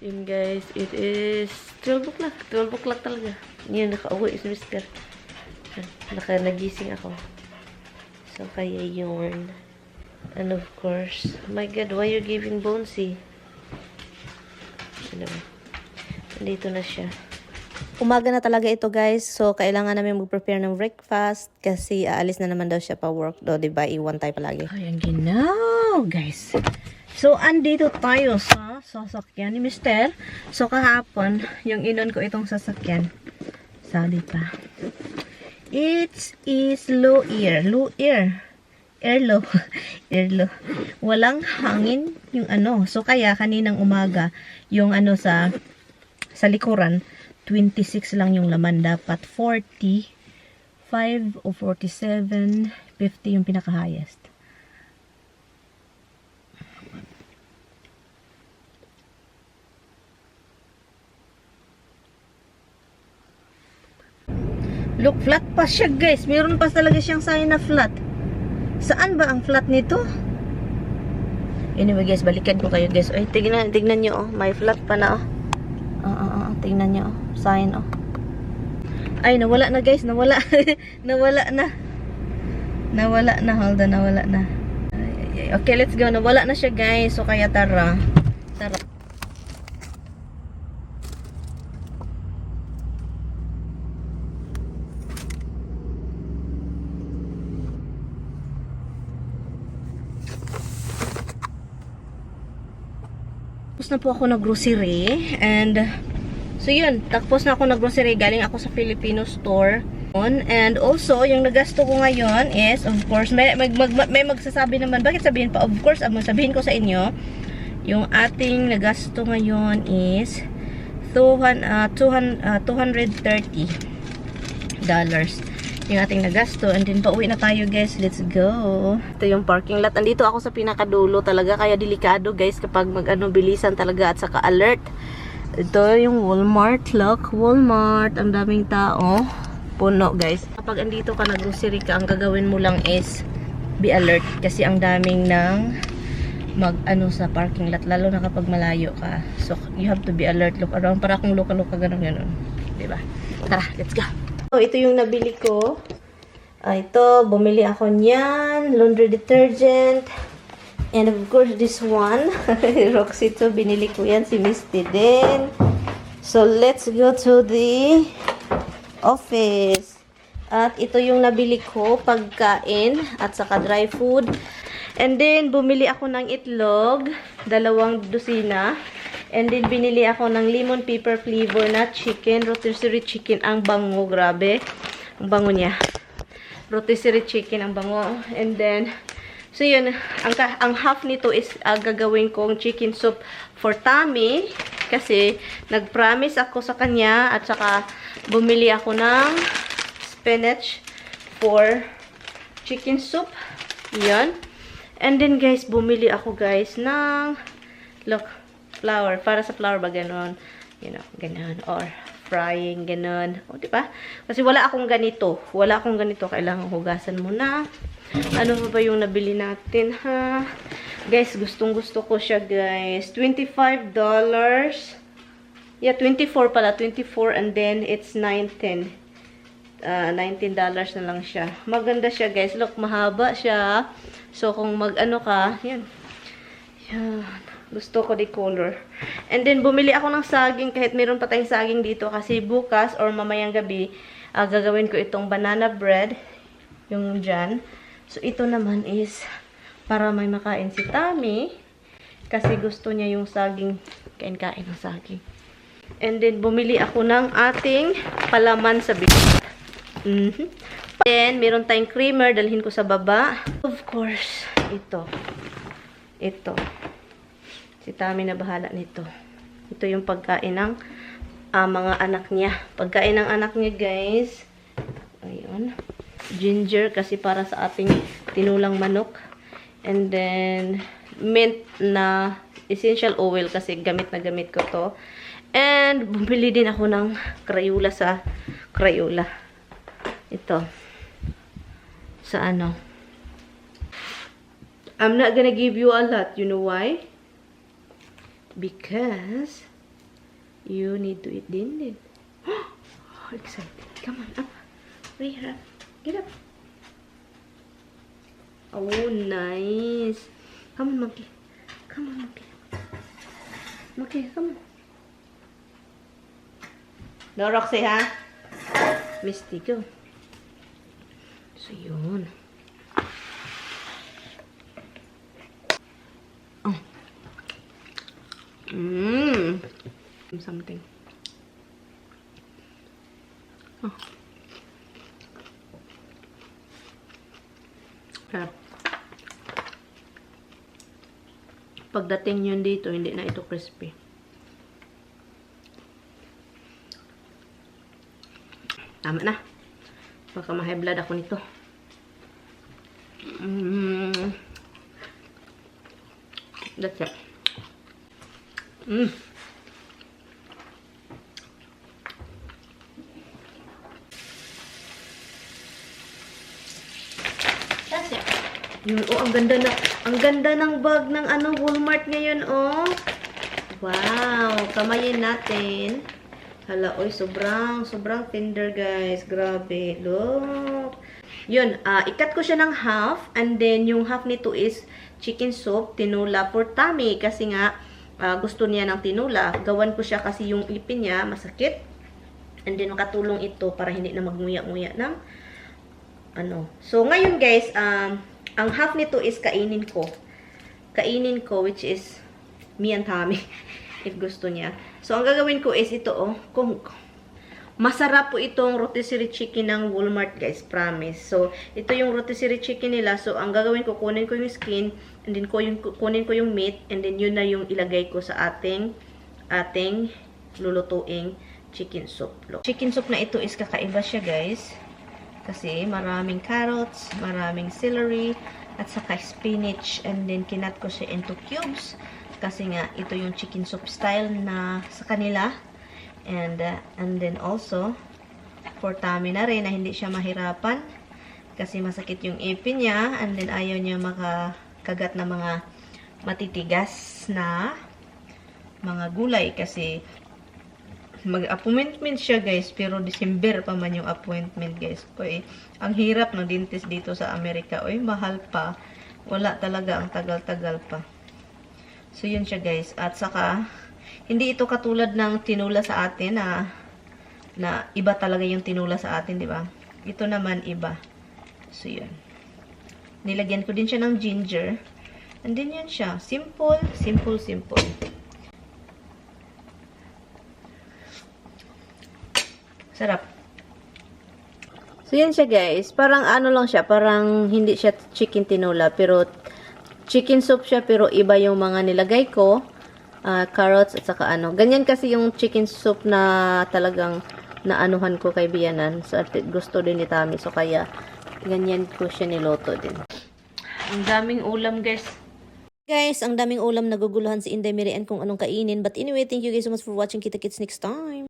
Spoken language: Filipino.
Yun guys, it is 12 o'clock. 12 o'clock talaga. Ngayon, nakauwi si Mr. Nagising ako. So, kaya yun. And of course, my God, why you giving Bonesy? Ano ba? Nandito na siya. Umaga na talaga ito guys, so kailangan namin mag-prepare ng breakfast kasi aalis na naman daw siya pa work do, diba? Iwan tayo palagi. Ayan, ginaw guys. So, andito tayo sa sasakyan ni Mr. So, kahapon, yung inon ko itong sasakyan. Sabi pa. It is low air. Low air. Air low. Air low. Walang hangin yung ano. So, kaya kaninang umaga, yung ano sa likuran, 26 lang yung laman. Dapat 45 o 47, 50 yung pinaka-highest. Look, flat pa siya guys. Meron pa talaga siyang sign na flat. Saan ba ang flat nito? Anyway guys, balikan ko kayo guys. Ay, tignan nyo oh. May flat pa na oh. Tingnan nyo, sign, oh. Ay, nawala na guys, nawala. Nawala na. Nawala na, hold on, nawala na. Ay. Okay, let's go. Nawala na siya guys, so kaya tara. Tara. Tapos na po ako nag-grocery and so yun, tapos na ako nag-grocery, galing ako sa Filipino store. And also, yung nagasto ko ngayon is, of course, may magsasabi naman, bakit sabihin pa? Of course, ang sabihin ko sa inyo, yung ating nagasto ngayon is $230 yung ating nagasto. And then, pauwi na tayo guys. Let's go. Ito yung parking lot. Andito ako sa pinakadulo talaga. Kaya delikado guys kapag bilisan talaga at saka alert. Ito yung Walmart. Look, Walmart. Ang daming tao. Puno guys. Kapag andito ka nag-grocery ka, ang gagawin mo lang is be alert. Kasi ang daming ng sa parking lot. Lalo na kapag malayo ka. So, you have to be alert. Look around. Para kung luka-luka ganun. Diba? Tara, let's go. So, ito yung nabili ko. Ito, bumili ako niyan. Laundry detergent. And of course, this one. Roxy to, binili ko yan. Si Misty din. So, let's go to the office. At ito yung nabili ko. Pagkain. At saka dry food. And then, bumili ako ng itlog. 2 dosina. And then, binili ako ng lemon pepper flavor na chicken. Rotisserie chicken. Ang bango. Grabe. Ang bango niya. Rotisserie chicken. Ang bango. And then, so yun. Ang half nito is gagawin kong chicken soup for Tommy. Kasi, nag-promise ako sa kanya. At saka, bumili ako ng spinach for chicken soup. Yan. And then, guys, bumili ako, guys, ng, look, flour. Para sa flour ba, ganon. You know, ganon. Or frying, ganon. O, diba? Kasi wala akong ganito. Wala akong ganito. Kailangan hugasan muna. Ano ba yung nabili natin, ha? Guys, gustong-gusto ko siya, guys. $25. Yeah, 24 pala. 24 and then it's $19. $19 na lang siya. Maganda siya, guys. Look, mahaba siya. So, kung mag-ano ka, yan. Yan. Gusto ko di color. And then, bumili ako ng saging kahit meron pa tayong saging dito kasi bukas or mamayang gabi, gagawin ko itong banana bread. Yung dyan. So, ito naman is para may makain si Tommy kasi gusto niya yung saging. Kain-kain ng saging. And then, bumili ako ng ating palaman sa bigat. Then, meron tayong creamer. Dalhin ko sa baba. Of course, ito. Ito. Si Tommy na bahala nito. Ito yung pagkain ng mga anak niya. Pagkain ng anak niya, guys. Ayun. Ginger kasi para sa ating tinulang manok. And then, mint na essential oil kasi gamit na gamit ko to. And, bumili din ako ng Crayola sa Crayola. Ito. Sa ano. I'm not gonna give you a lot. You know why? Because You need to eat din. Oh, excited. Come on, up. Rear up. Get up. Oh, nice. Come on, monkey. Come on, monkey. Monkey, come on. No, Roxy, ha? Misty, go. So, yun. Oh. Something. Oh. Sarap. Pagdating yun dito, hindi na ito crispy. Tama na. Baka ma-high blood ako nito. That's it. That's it. Oh, ang ganda ng bag ng Walmart ngayon, oh. Wow, kamayin natin. Hala, oy, sobrang tender, guys. Grabe. Look. Yun, ikat ko siya ng half, and then yung half nito is chicken soup, tinula for tummy, kasi nga, gusto niya ng tinula. Gawan ko siya kasi yung ipin niya, masakit. And then, makatulong ito para hindi na magmuya-muya ng So, ngayon, guys, ang half nito is kainin ko. Kainin ko, which is me and Tommy, if gusto niya. So, ang gagawin ko is ito, oh. Masarap po itong rotisserie chicken ng Walmart, guys. Promise. So, ito yung rotisserie chicken nila. So, ang gagawin ko, kunin ko yung skin, and then kunin ko yung meat, and then yun na yung ilagay ko sa ating lulutuing chicken soup. Look. Chicken soup na ito is kakaiba siya, guys. Kasi maraming carrots, maraming celery, at saka spinach, and then kinat ko siya into cubes. Kasi nga, ito yung chicken soup style na sa kanila. And then also, for tummy na rin, na hindi siya mahirapan. Kasi masakit yung ipin niya. And then ayaw niya makakagat na mga matitigas na mga gulay. Kasi mag-appointment siya, guys. Pero December pa man yung appointment, guys. Oy, ang hirap ng dentist dito sa Amerika. Oy, mahal pa. Wala talaga, ang tagal-tagal pa. So, yun siya, guys. At saka, hindi ito katulad ng tinula sa atin na iba talaga yung tinula sa atin, di ba? Ito naman iba. So, yun. Nilagyan ko din siya ng ginger. And then, yun siya. Simple, simple, simple. Sarap. So, yun siya, guys. Parang lang siya. Parang hindi siya chicken tinula. Pero, chicken soup siya. Pero, iba yung mga nilagay ko. Carrots at saka ganyan kasi yung chicken soup na talagang naanuhan ko kay Bianan. So, gusto din ni Tami. So, kaya ganyan ko siya niloto din. Ang daming ulam, guys. Guys, ang daming ulam, naguguluhan si Inday Miriam kung anong kainin. But anyway, thank you guys so much for watching. Kita-kits next time.